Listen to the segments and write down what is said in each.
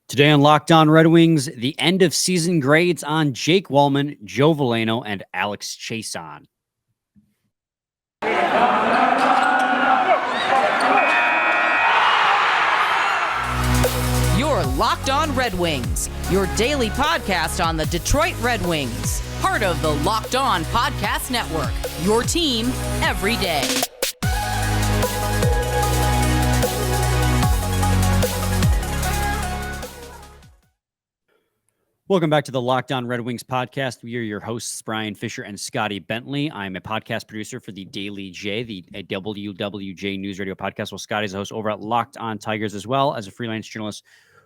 Today on Locked On Red Wings, the end of season grades on Jake Walman, Joe Veleno, and Alex Chiasson. You're Locked On Red Wings, your daily podcast on the Detroit Red Wings, part of the Locked On Podcast Network, your team every day. Welcome back to the Locked On Red Wings podcast. We are your hosts, Brian Fisher and Scotty Bentley. I'm a podcast producer for the Daily J, the WWJ News Radio podcast. Well, Scotty's a host over at Locked On Tigers as well as a freelance journalist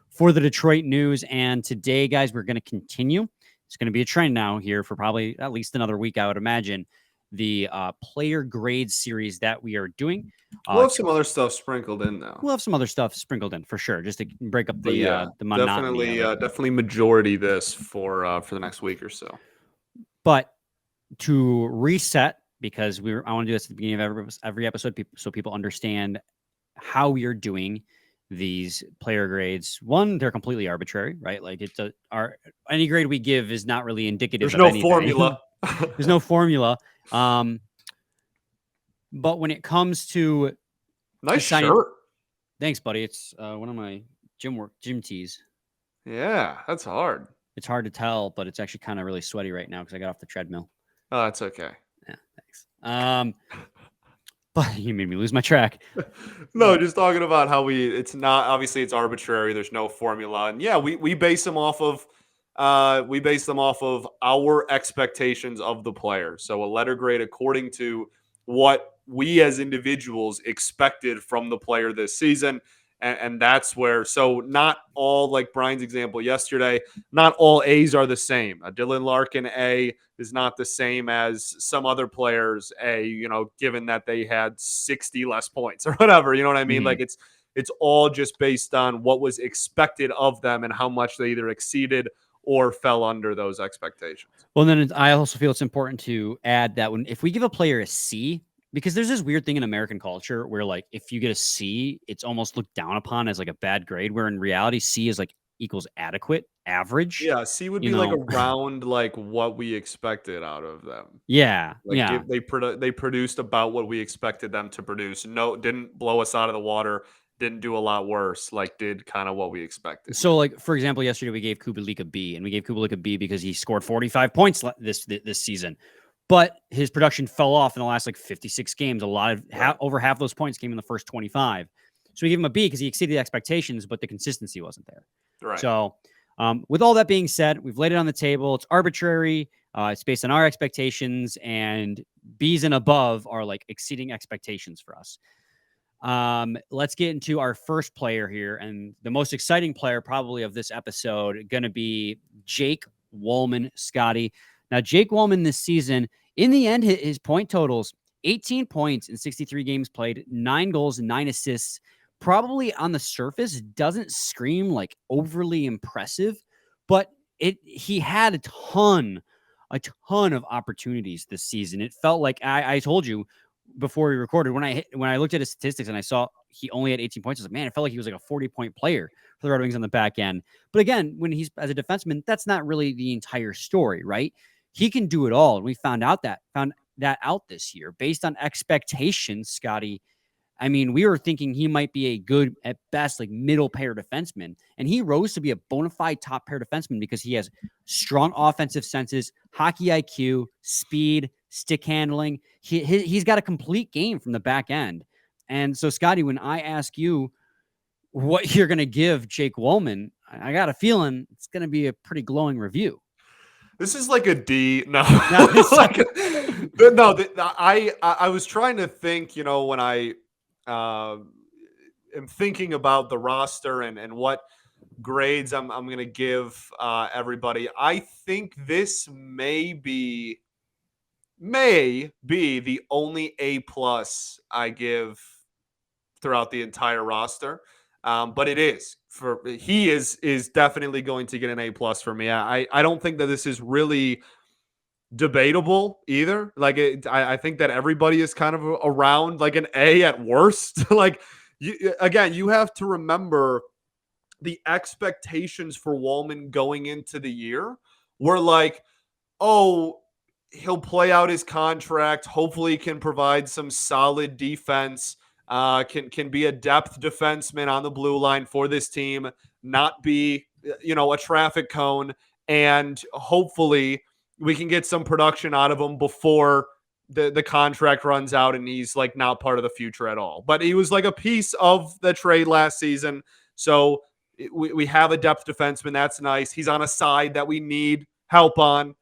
for the Detroit News. And today, guys, we're going to continue. It's going to be a trend now here for probably at least another week, I would imagine. The player grade series that we are doing. We'll have some other stuff sprinkled in now. We'll have some other stuff sprinkled in for sure, just to break up the monotony. Definitely majority this for the next week or so. But to reset, because I want to do this at the beginning of every episode, so people understand how we are doing these player grades. One, they're completely arbitrary, right? Like any grade we give is not really indicative. There's no formula. There's no formula. But when it comes to nice shirt, thanks, buddy. It's one of my gym tees. Yeah, that's hard. It's hard to tell, but it's actually kind of really sweaty right now because I got off the treadmill. Oh, that's okay. Yeah, thanks. But you made me lose my track. No, just talking about how it's obviously arbitrary. There's no formula, and yeah, we base them off of our expectations of the player. So a letter grade according to what we as individuals expected from the player this season. And that's where, so not all, like Brian's example yesterday, not all A's are the same. A Dylan Larkin A is not the same as some other players A, given that they had 60 less points or whatever, you know what I mean? Mm-hmm. Like it's all just based on what was expected of them and how much they either exceeded or fell under those expectations. Well, then I also feel it's important to add that if we give a player a C, because there's this weird thing in American culture where, like, if you get a C, it's almost looked down upon as like a bad grade, where in reality, C is like equals adequate, average. Yeah, C would be like around like what we expected out of them. Yeah, They produced about what we expected them to produce. No, didn't blow us out of the water. Didn't do a lot worse. Like did kind of what we expected. So, like for example, yesterday we gave Kubalik a B, and we gave Kubalik a B because he scored 45 points this season. But his production fell off in the last 56 games. Over half those points came in the first 25. So we gave him a B because he exceeded expectations, but the consistency wasn't there. Right. So with all that being said, we've laid it on the table. It's arbitrary. It's based on our expectations, and B's and above are like exceeding expectations for us. Let's get into our first player here, and the most exciting player probably of this episode going to be Jake Walman, Scotty. Now, Jake Walman this season, in the end, his point totals, 18 points in 63 games played, 9 goals, 9 assists. Probably on the surface doesn't scream like overly impressive, but he had a ton of opportunities this season. It felt like I told you before we recorded, when I looked at his statistics and I saw he only had 18 points, I was like, man, it felt like he was like a 40-point player for the Red Wings on the back end. But again, when he's as a defenseman, that's not really the entire story, right? He can do it all. And we found that out this year based on expectations, Scotty. I mean, we were thinking he might be a good, at best, like middle pair defenseman. And he rose to be a bona fide top pair defenseman because he has strong offensive senses, hockey IQ, speed, stick handling. He's got a complete game from the back end. And so, Scotty, when I ask you what you're going to give Jake Walman, I got a feeling it's going to be a pretty glowing review. This is like a D. No, I was trying to think, when I am thinking about the roster and what grades I'm going to give everybody. I think this may be the only A+ I give throughout the entire roster. But it is he is definitely going to get an A+ for me. I don't think that this is really debatable either. Like I think that everybody is kind of around like an A at worst. Like you have to remember the expectations for Walman going into the year were like, oh, he'll play out his contract. Hopefully, he can provide some solid defense. Can be a depth defenseman on the blue line for this team, not be a traffic cone, and hopefully we can get some production out of him before the contract runs out and he's like not part of the future at all. But he was like a piece of the trade last season, so we have a depth defenseman. That's nice. He's on a side that we need help on.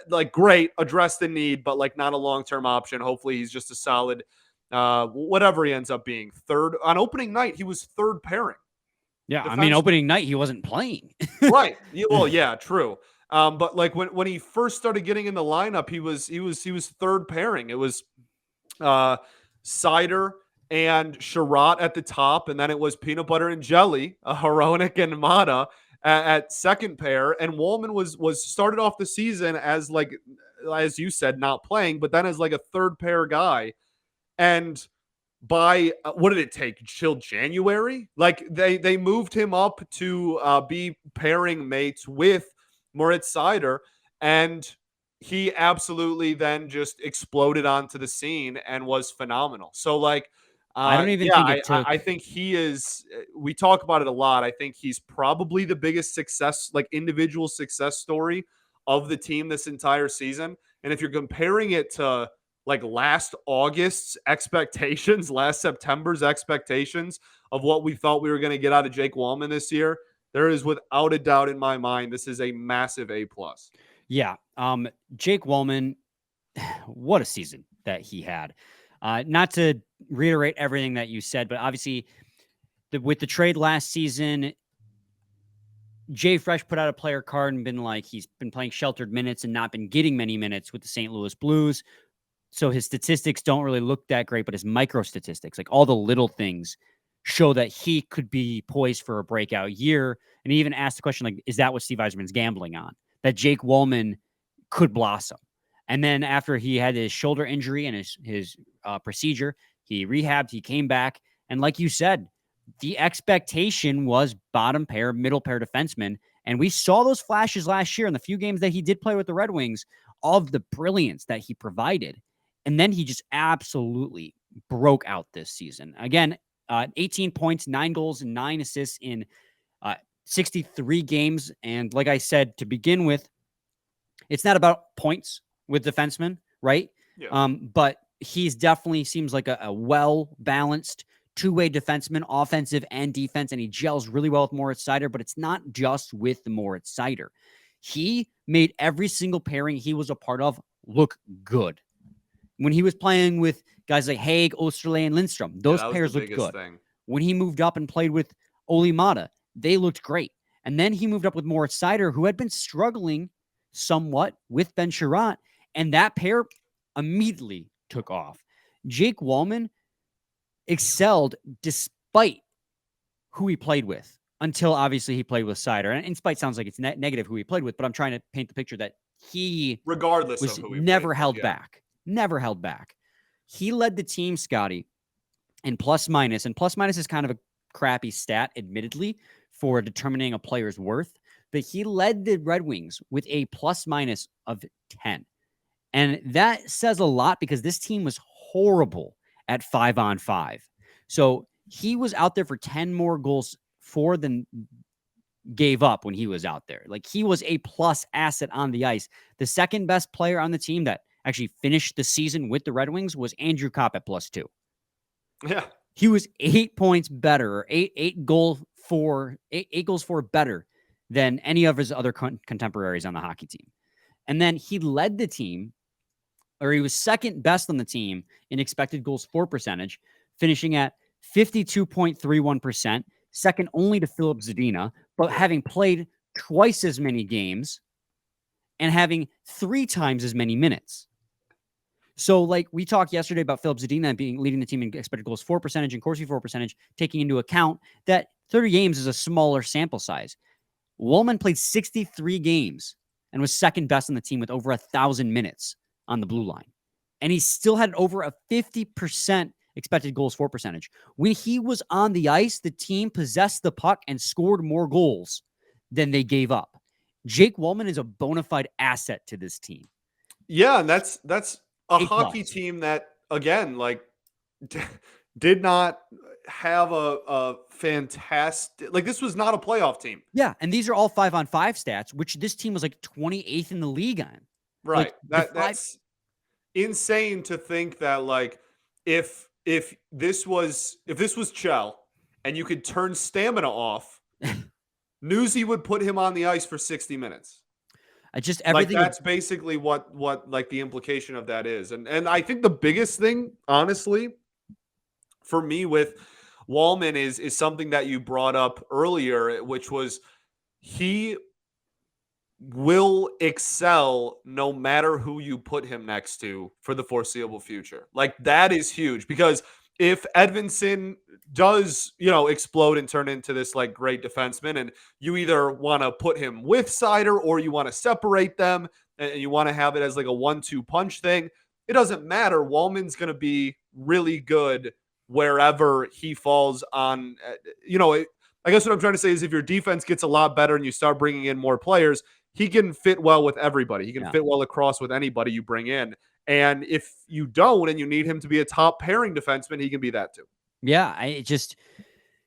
Like, great, address the need, but like not a long-term option. Hopefully he's just a solid whatever he ends up being. Third on opening night, he was third pairing. Yeah, I mean, opening night he wasn't playing. Right. Well, yeah, true. But like when he first started getting in the lineup, he was third pairing. It was Cider and Sherratt at the top, and then it was Peanut Butter and Jelly, Hronek and Mata at second pair. And Walman was started off the season as, like, as you said, not playing, but then as like a third pair guy. And by what did it take till January? Like they moved him up to be pairing mates with Moritz Seider, and he absolutely then just exploded onto the scene and was phenomenal. So like, I don't even think it took. I think he is. We talk about it a lot. I think he's probably the biggest success, like individual success story of the team this entire season. And if you're comparing it to like last August's expectations, last September's expectations of what we thought we were going to get out of Jake Walman this year, there is without a doubt in my mind, this is a massive A+. Yeah. Jake Walman, what a season that he had. Not to reiterate everything that you said, but obviously with the trade last season, Jay Fresh put out a player card and been like, he's been playing sheltered minutes and not been getting many minutes with the St. Louis Blues. So his statistics don't really look that great, but his micro statistics, like all the little things, show that he could be poised for a breakout year. And he even asked the question, like, is that what Steve Yzerman's gambling on? That Jake Walman could blossom. And then after he had his shoulder injury and his procedure, he rehabbed, he came back. And like you said, the expectation was bottom pair, middle pair defenseman. And we saw those flashes last year in the few games that he did play with the Red Wings of the brilliance that he provided. And then he just absolutely broke out this season. Again, 18 points, 9 goals, and 9 assists in 63 games. And like I said, to begin with, it's not about points with defensemen, right? Yeah. But he's definitely seems like a well-balanced two-way defenseman, offensive and defense, and he gels really well with Moritz Seider, but it's not just with Moritz Seider. He made every single pairing he was a part of look good. When he was playing with guys like Haig, Osterley, and Lindstrom, those pairs looked good. When he moved up and played with Olli Mata, they looked great. And then he moved up with Moritz Seider, who had been struggling somewhat with Ben Sherratt, and that pair immediately took off. Jake Walman excelled despite who he played with, until obviously he played with Seider. And in spite sounds like it's negative who he played with, but I'm trying to paint the picture that he regardless was of who he never played held with, back. Never held back. He led the team, Scotty, in plus minus. And plus minus is kind of a crappy stat, admittedly, for determining a player's worth. But he led the Red Wings with a plus minus of 10. And that says a lot because this team was horrible at 5-on-5. So he was out there for 10 more goals for than gave up when he was out there. Like, he was a plus asset on the ice. The second best player on the team that actually finished the season with the Red Wings was Andrew Kopp at +2. Yeah. He was 8 points better, or eight goals for better than any of his other contemporaries on the hockey team. And then he led the team, or he was second best on the team in expected goals for percentage, finishing at 52.31%, second only to Philip Zadina, but having played twice as many games and having 3 times as many minutes. So, like, we talked yesterday about Philip Zadina leading the team in expected goals for percentage and Corsi for percentage, taking into account that 30 games is a smaller sample size. Walman played 63 games and was second best on the team with over 1,000 minutes on the blue line. And he still had over a 50% expected goals for percentage. When he was on the ice, the team possessed the puck and scored more goals than they gave up. Jake Walman is a bona fide asset to this team. Yeah, and that's a A hockey plus. team that, again, like did not have a fantastic, like, this was not a playoff team. Yeah, and these are all 5-on-5 stats, which this team was like 28th in the league on. Right. Like the That's insane to think that, like, if this was Chell and you could turn stamina off, Newsy would put him on the ice for 60 minutes. just Like, everything. that's basically what like the implication of that is. And I think the biggest thing, honestly, for me with Walman is something that you brought up earlier, which was he will excel no matter who you put him next to for the foreseeable future. Like, that is huge, because if Edvinsson does, explode and turn into this like great defenseman, and you either want to put him with Seider or you want to separate them and you want to have it as like a 1-2 punch thing, it doesn't matter. Walman's going to be really good wherever he falls on, I guess what I'm trying to say is, if your defense gets a lot better and you start bringing in more players, he can fit well with everybody. He can fit well across with anybody you bring in. And if you don't and you need him to be a top pairing defenseman, he can be that too. Yeah,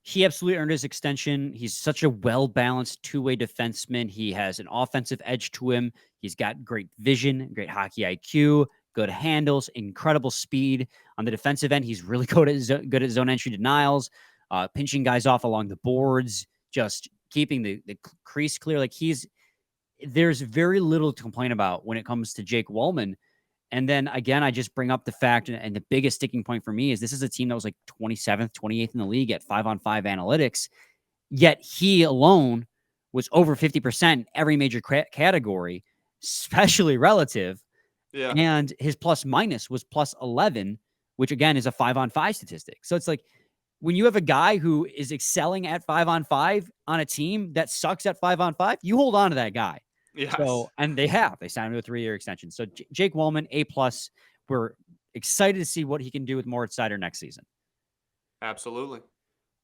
he absolutely earned his extension. He's such a well-balanced two-way defenseman. He has an offensive edge to him. He's got great vision, great hockey IQ, good handles, incredible speed. On the defensive end, he's really good at zone entry denials, pinching guys off along the boards, just keeping the crease clear. Like, there's very little to complain about when it comes to Jake Walman. And then again, I just bring up the fact, and the biggest sticking point for me is this is a team that was like 27th, 28th in the league at 5-on-5 analytics, yet he alone was over 50% in every major category, especially relative. Yeah. And his plus minus was plus 11, which again is a 5-on-5 statistic. So it's like, when you have a guy who is excelling at 5-on-5 on a team that sucks at 5-on-5, you hold on to that guy. Yes. So, and they signed him to a 3-year extension. So Jake Walman, A+. We're excited to see what he can do with Moritz Seider next season. Absolutely.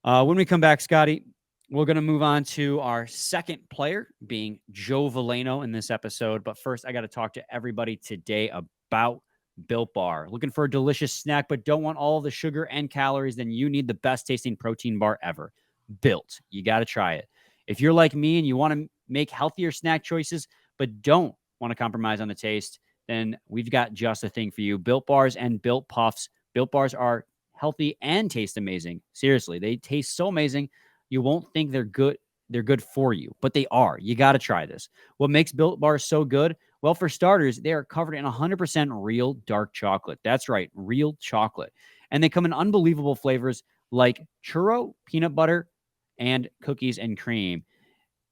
When we come back, Scotty, we're going to move on to our second player, being Joe Veleno in this episode. But first, I got to talk to everybody today about Built Bar. Looking for a delicious snack, but don't want all the sugar and calories? Then you need the best tasting protein bar ever. Built. You got to try it. If you're like me and you want to make healthier snack choices, but don't want to compromise on the taste, then we've got just the thing for you. Built Bars and Built Puffs. Built Bars are healthy and taste amazing. Seriously, they taste so amazing. You won't think they're good. They're good for you, but they are. You got to try this. What makes Built Bars so good? Well, for starters, they are covered in 100% real dark chocolate. That's right, real chocolate. And they come in unbelievable flavors like churro, peanut butter, and cookies and cream.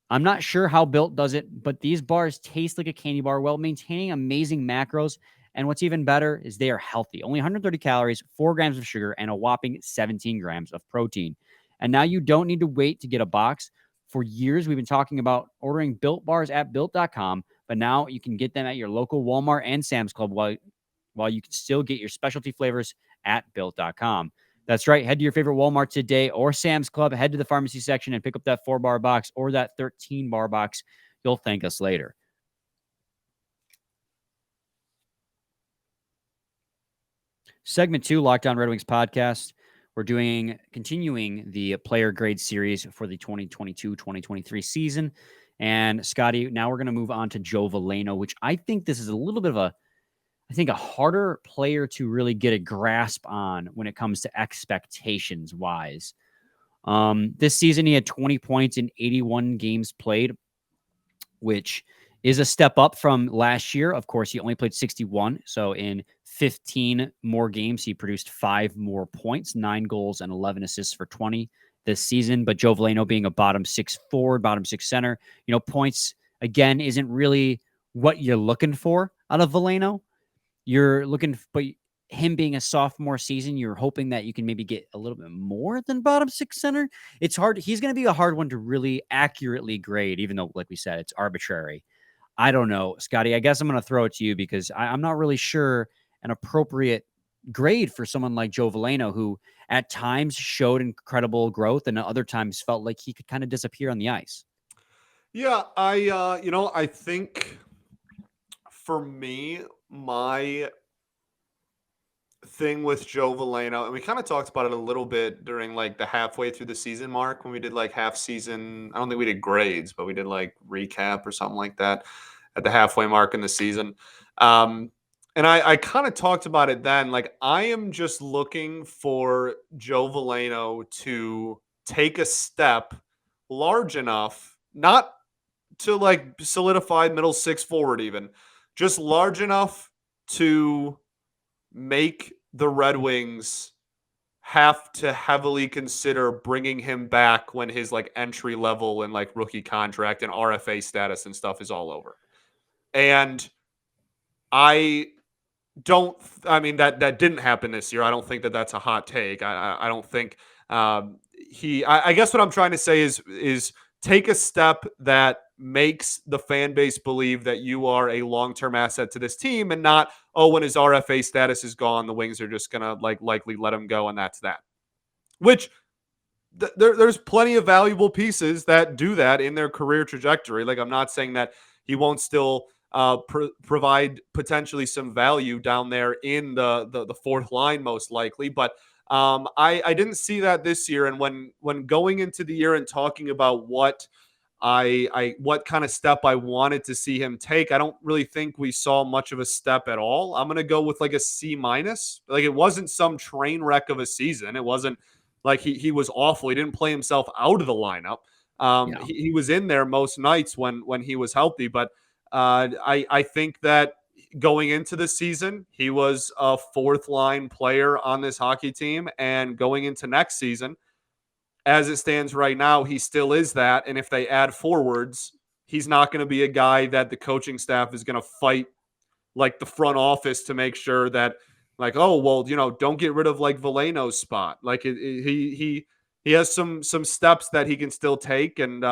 I'm not sure how Built does it, but these bars taste like a candy bar while maintaining amazing macros. And what's even better is they are healthy. Only 130 calories, 4 grams of sugar, and a whopping 17 grams of protein. And now you don't need to wait to get a box. For years, we've been talking about ordering Built Bars at Built.com, but now you can get them at your local Walmart and Sam's Club while you can still get your specialty flavors at Built.com. That's right. Head to your favorite Walmart today or Sam's Club. Head to the pharmacy section and pick up that 4-bar box or that 13-bar box. You'll thank us later. Segment 2, Locked On Red Wings podcast. We're continuing the player grade series for the 2022-2023 season. And Scotty, now we're going to move on to Joe Veleno, which I think this is a little bit of a harder player to really get a grasp on when it comes to expectations wise. This season, he had 20 points in 81 games played, which is a step up from last year. Of course, he only played 61. So in 15 more games, he produced 5 more points, 9 goals and 11 assists for 20 this season. But Joe Veleno being a bottom 6 forward, bottom 6 center, points again isn't really what you're looking for out of Veleno. You're looking, but him being a sophomore season, you're hoping that you can maybe get a little bit more than bottom 6 center. It's hard. He's going to be a hard one to really accurately grade, even though, like we said, it's arbitrary. I don't know, Scotty. I guess I'm going to throw it to you because I'm not really sure an appropriate grade for someone like Joe Veleno, who at times showed incredible growth and at other times felt like he could kind of disappear on the ice. Yeah, I think for me, my thing with Joe Veleno, and we kind of talked about it a little bit during like the halfway through the season mark when we did like half season. I don't think we did grades, but we did like recap or something like that at the halfway mark in the season. Um, and I kind of talked about it then. Like, I am just looking for Joe Veleno to take a step large enough, not to like solidify middle six forward, even just large enough to make the Red Wings have to heavily consider bringing him back when his like entry level and like rookie contract and RFA status and stuff is all over. And I don't, I mean, that didn't happen this year. I don't think that that's a hot take. I don't think I guess what I'm trying to say is take a step that makes the fan base believe that you are a long-term asset to this team and not, oh, when his RFA status is gone, the Wings are just going to like likely let him go and that's that. Which there's plenty of valuable pieces that do that in their career trajectory. Like, I'm not saying that he won't still provide potentially some value down there in the fourth line, most likely. But I didn't see that this year. And when going into the year and talking about what what kind of step I wanted to see him take, I don't really think we saw much of a step at all. I'm gonna go with like a C minus. Like, it wasn't some train wreck of a season. It wasn't like he was awful. He didn't play himself out of the lineup. He was in there most nights when he was healthy, but I think that going into the season, he was a fourth line player on this hockey team, and going into next season, as it stands right now, he still is that. And if they add forwards, he's not going to be a guy that the coaching staff is going to fight like the front office to make sure that, like, oh, well, don't get rid of like Veleno's spot. Like, he has some steps that he can still take. And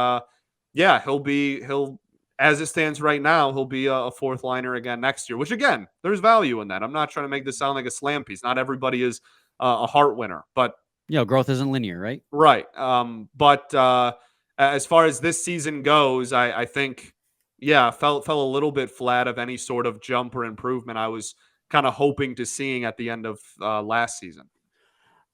yeah, he'll as it stands right now, he'll be a fourth liner again next year, which again, there's value in that. I'm not trying to make this sound like a slam piece. Not everybody is a heart winner, but growth isn't linear, right? Right. But as far as this season goes, I think, yeah, fell a little bit flat of any sort of jump or improvement I was kind of hoping to seeing at the end of last season.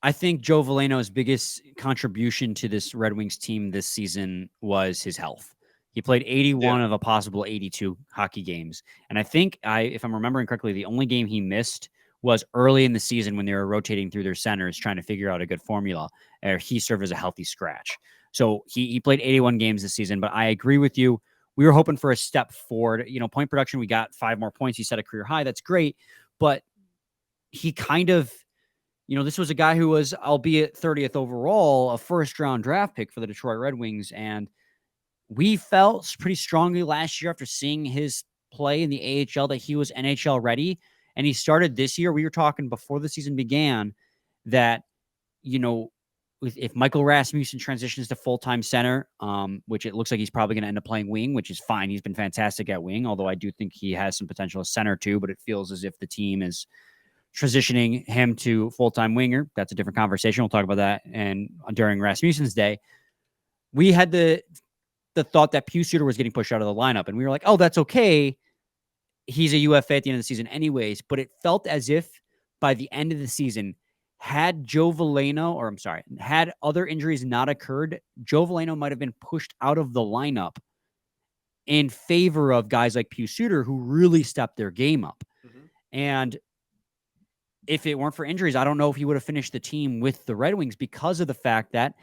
I think Joe Veleno's biggest contribution to this Red Wings team this season was his health. He played 81 of a possible 82 hockey games. And I think, if I'm remembering correctly, the only game he missed was early in the season when they were rotating through their centers trying to figure out a good formula. He served as a healthy scratch. So he played 81 games this season, but I agree with you. We were hoping for a step forward. Point production, we got 5 more points. He set a career high. That's great. But he kind of, this was a guy who was, albeit 30th overall, a first-round draft pick for the Detroit Red Wings. And we felt pretty strongly last year after seeing his play in the AHL that he was NHL ready. And he started this year. We were talking before the season began that, if Michael Rasmussen transitions to full-time center, which it looks like he's probably going to end up playing wing, which is fine. He's been fantastic at wing, although I do think he has some potential as center too, but it feels as if the team is transitioning him to full-time winger. That's a different conversation. We'll talk about that. And during Rasmussen's day, we had the thought that Suter was getting pushed out of the lineup, and we were like, oh, that's okay. He's a UFA at the end of the season anyways, but it felt as if by the end of the season, had other injuries not occurred, Joe Veleno might have been pushed out of the lineup in favor of guys like Suter, who really stepped their game up. Mm-hmm. And if it weren't for injuries, I don't know if he would have finished the team with the Red Wings because of the fact that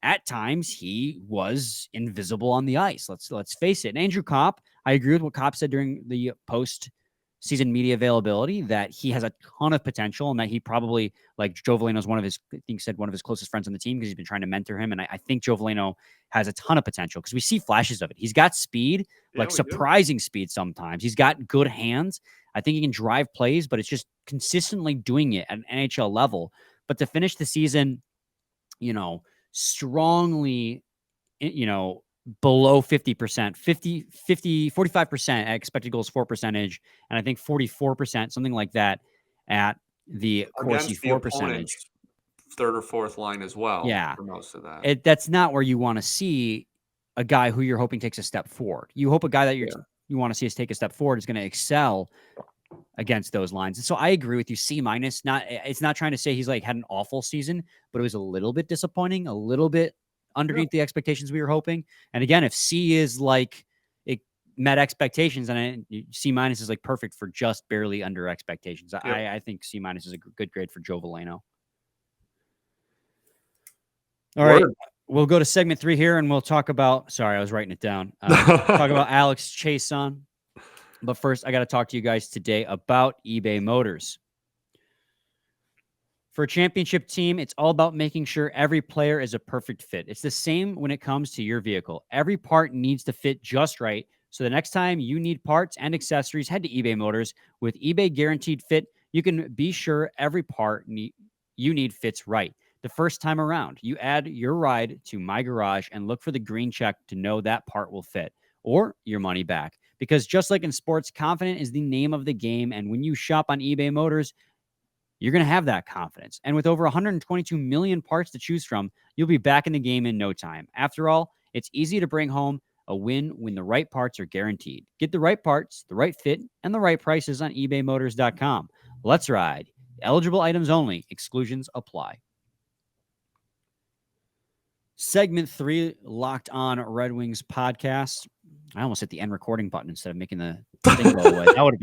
at times he was invisible on the ice. Let's face it. And Andrew Kopp, I agree with what Kopp said during the post-season media availability, that he has a ton of potential and that he probably, like Joe Veleno is one of his closest friends on the team because he's been trying to mentor him. And I think Joe Veleno has a ton of potential because we see flashes of it. He's got speed, surprising speed sometimes. He's got good hands. I think he can drive plays, but it's just consistently doing it at an NHL level. But to finish the season, strongly, below 50%, 45% at expected goals for percentage, and I think 44%, something like that, at the Corsi against the 4 percentage. opponent's third or fourth line as well. Yeah. For most of that. That's not where you want to see a guy who you're hoping takes a step forward. You hope a guy that you want to see us take a step forward is going to excel against those lines. And so I agree with you. C-. It's not trying to say he's like had an awful season, but it was a little bit disappointing, a little bit underneath the expectations we were hoping. And again, if C is like it met expectations, and C- is like perfect for just barely under expectations. I think C- is a good grade for Joe Veleno. All right. We'll go to segment 3 here, and we'll talk about. Sorry, I was writing it down. Talk about Alex Chiasson. But first, I got to talk to you guys today about eBay Motors. For a championship team, it's all about making sure every player is a perfect fit. It's the same when it comes to your vehicle. Every part needs to fit just right. So the next time you need parts and accessories, head to eBay Motors. With eBay Guaranteed Fit, you can be sure every part you need fits right. The first time around, you add your ride to My Garage and look for the green check to know that part will fit, or your money back. Because just like in sports, confident is the name of the game. And when you shop on eBay Motors, you're going to have that confidence. And with over 122 million parts to choose from, you'll be back in the game in no time. After all, it's easy to bring home a win when the right parts are guaranteed. Get the right parts, the right fit, and the right prices on ebaymotors.com. Let's ride. Eligible items only. Exclusions apply. Segment 3, Locked On Red Wings podcast. I almost hit the end recording button instead of making the thing go away. That would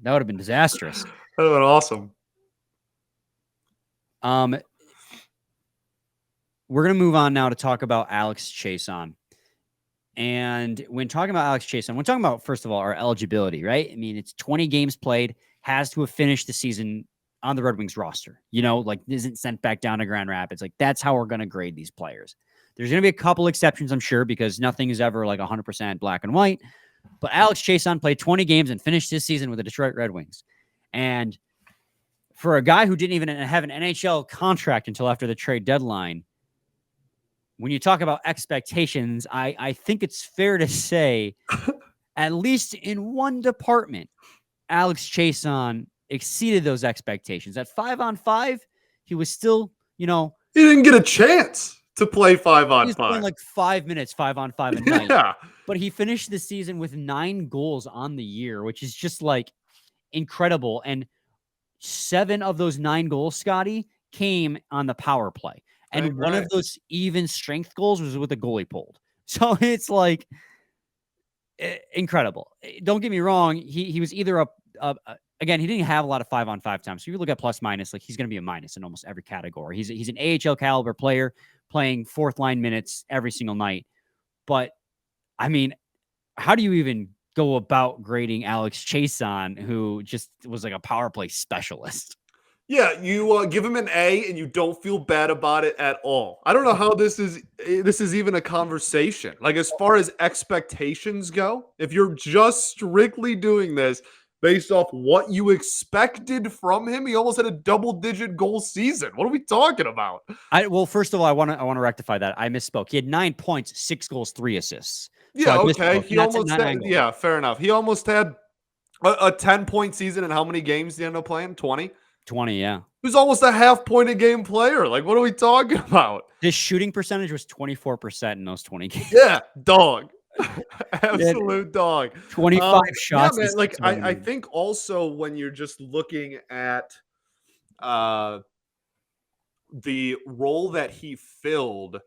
have been disastrous. That would have been awesome. We're going to move on now to talk about Alex Chiasson. And when talking about Alex Chiasson, we're talking about, first of all, our eligibility, right? I mean, it's 20 games played, has to have finished the season on the Red Wings roster, like isn't sent back down to Grand Rapids. Like that's how we're going to grade these players. There's going to be a couple exceptions, I'm sure, because nothing is ever like 100% black and white. But Alex Chiasson played 20 games and finished his season with the Detroit Red Wings. And for a guy who didn't even have an NHL contract until after the trade deadline, when you talk about expectations, I think it's fair to say, at least in one department, Alex Chiasson exceeded those expectations. At 5-on-5, he was still, he didn't get a chance to play 5-on-5. He's playing like 5 minutes, 5-on-5 a night. Yeah. But he finished the season with 9 goals on the year, which is just like incredible. And 7 of those 9 goals, Scotty, came on the power play. And one of those even strength goals was with a goalie pulled. So it's like incredible. Don't get me wrong. He was either again, he didn't have a lot of 5-on-5 time. So if you look at plus minus, like he's going to be a minus in almost every category. He's an AHL caliber player playing 4th line minutes every single night. But I mean, how do you even go about grading Alex Chiasson, who just was like a power play specialist? Yeah, you give him an A and you don't feel bad about it at all. I don't know how this is even a conversation. Like as far as expectations go, if you're just strictly doing this based off what you expected from him, he almost had a double-digit goal season. What are we talking about? Well, first of all, I want to rectify that. I misspoke. He had 9 points, 6 goals, 3 assists. Yeah, okay. He almost had, yeah, fair enough. He almost had a 10-point season. And how many games did he end up playing? 20? 20, yeah. He was almost a half-point-a-game player. Like, what are we talking about? His shooting percentage was 24% in those 20 games. Yeah, dog. Absolute dog. 25 shots. Yeah, man, like, I think also when you're just looking at the role that he filled,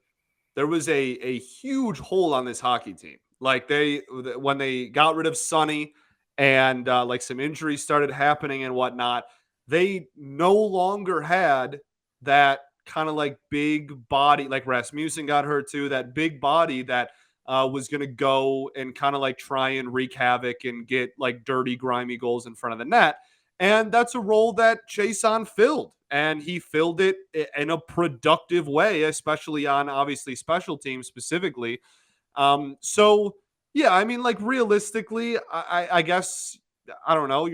there was a huge hole on this hockey team. Like when they got rid of Sonny and like some injuries started happening and whatnot, they no longer had that kind of like big body, like Rasmussen got hurt too, that big body that was going to go and kind of like try and wreak havoc and get like dirty, grimy goals in front of the net. And that's a role that Chiasson filled. And he filled it in a productive way, especially on obviously special teams specifically. So, yeah, I mean, like realistically, I guess, I don't know.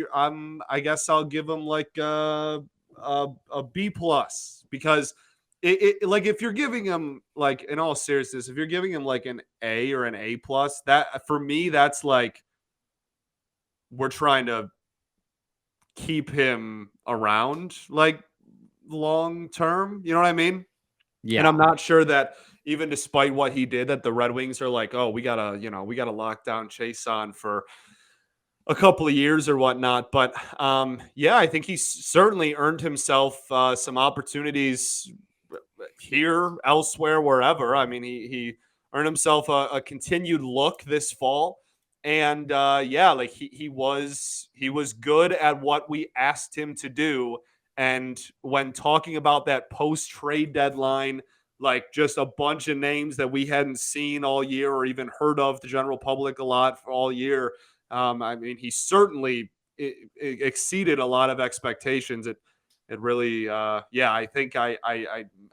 I guess I'll give him like a B plus, because it like if you're giving him like, in all seriousness, if you're giving him like an A or an A plus, that for me, that's like we're trying to keep him around like long term. You know what I mean? And Yeah. I'm not sure that even despite what he did, that the Red Wings are like, oh, we gotta lock down Chiasson for a couple of years or whatnot. But yeah, I think he's certainly earned himself some opportunities here, elsewhere, wherever. I mean, he earned himself a continued look this fall. And yeah, like he was good at what we asked him to do. And when talking about that post trade deadline, like just a bunch of names that we hadn't seen all year or even heard of the general public a lot for all year. I mean, he certainly exceeded a lot of expectations. It really, yeah, I think I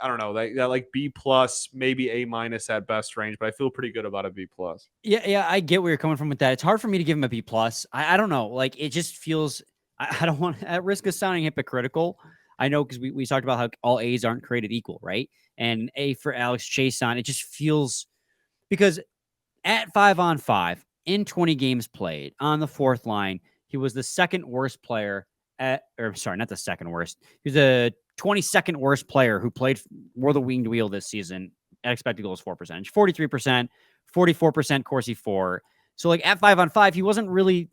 don't know, that like B plus, maybe A minus at best range, but I feel pretty good about a B plus. Yeah, I get where you're coming from with that. It's hard for me to give him a B plus. I don't know. Like it just feels I don't want at risk of sounding hypocritical. I know because we talked about how all A's aren't created equal, right? And A for Alex Chiasson, it just feels because at 5-on-5 in 20 games played on the fourth line, he was the second worst player sorry, not the second worst. He was the 22nd worst player who played more the winged wheel this season at expected goals for percentage, 43%, 44% Corsi 4. So like at 5-on-5, he wasn't really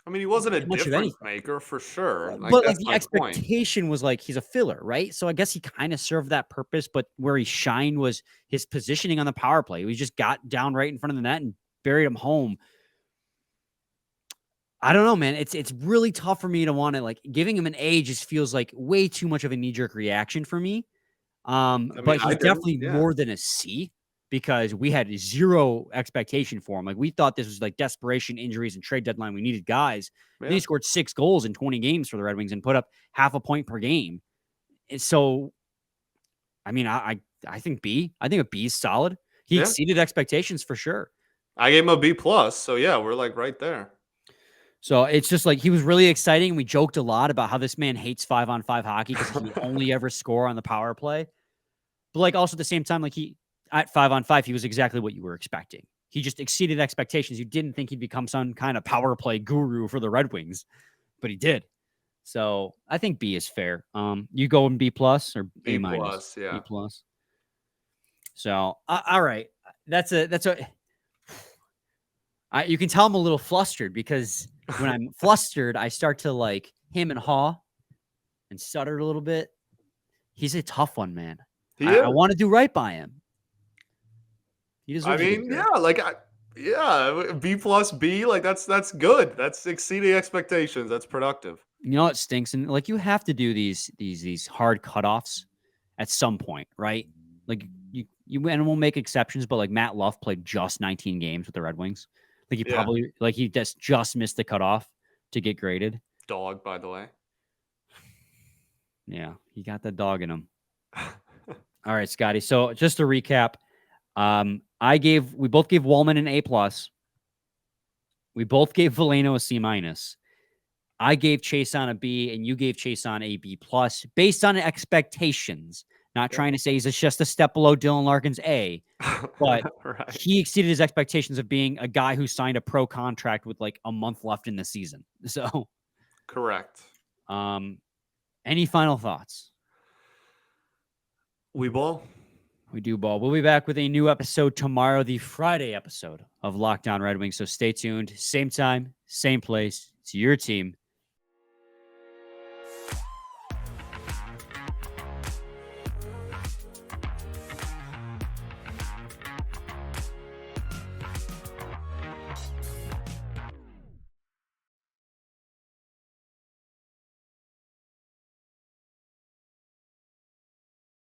I mean, he wasn't a much of difference anything. maker for sure. Like But like that's the my point. expectation was like he's a filler, right? So I guess he kind of served that purpose, but where he shined was his positioning on the power play. He just got down right in front of the net and buried him home. I don't know, man. It's really tough for me to want to like giving him an A just feels like way too much of a knee-jerk reaction for me. I mean, But I he's didn't. definitely Yeah. more than a C because we had zero expectation for him. Like we thought this was like desperation, injuries, and trade deadline. We needed guys. And Yeah. he scored 6 goals in 20 games for the Red Wings and put up half a point per game. And so, I mean, I think B. I think a B is solid. He Yeah. exceeded expectations for sure. I gave him a B plus. So yeah, we're like right there. So it's just like he was really exciting. We joked a lot about how this man hates 5-on-5 hockey because he would only ever score on the power play. But like also at the same time, like he at 5-on-5, he was exactly what you were expecting. He just exceeded expectations. You didn't think he'd become some kind of power play guru for the Red Wings, but he did. So I think B is fair. You go in B plus or B A minus? plus, yeah. B plus. So all right, that's a you can tell I'm a little flustered because when I'm flustered, I start to like him and haw and stutter a little bit. He's a tough one, man. I want to do right by him. He I deserves to mean, get yeah, good. like yeah, B plus B, like that's good. That's exceeding expectations. That's productive. You know what stinks? And like you have to do these hard cutoffs at some point, right? Like you and we'll make exceptions, but like Matt Luff played just 19 games with the Red Wings. Like he Yeah. probably like he just missed the cutoff to get graded. Dog, by the way. Yeah, he got that dog in him. All right, Scotty. So just to recap, we both gave Walman an A plus. We both gave Veleno a C minus. I gave Chiasson a B, and you gave Chiasson a B plus based on expectations. Not trying to say he's just a step below Dylan Larkin's A, but right. he exceeded his expectations of being a guy who signed a pro contract with like a month left in the season. So, Correct. any final thoughts? We ball. We do ball. We'll be back with a new episode tomorrow, the Friday episode of Lockdown Red Wings. So stay tuned. Same time, same place. It's your team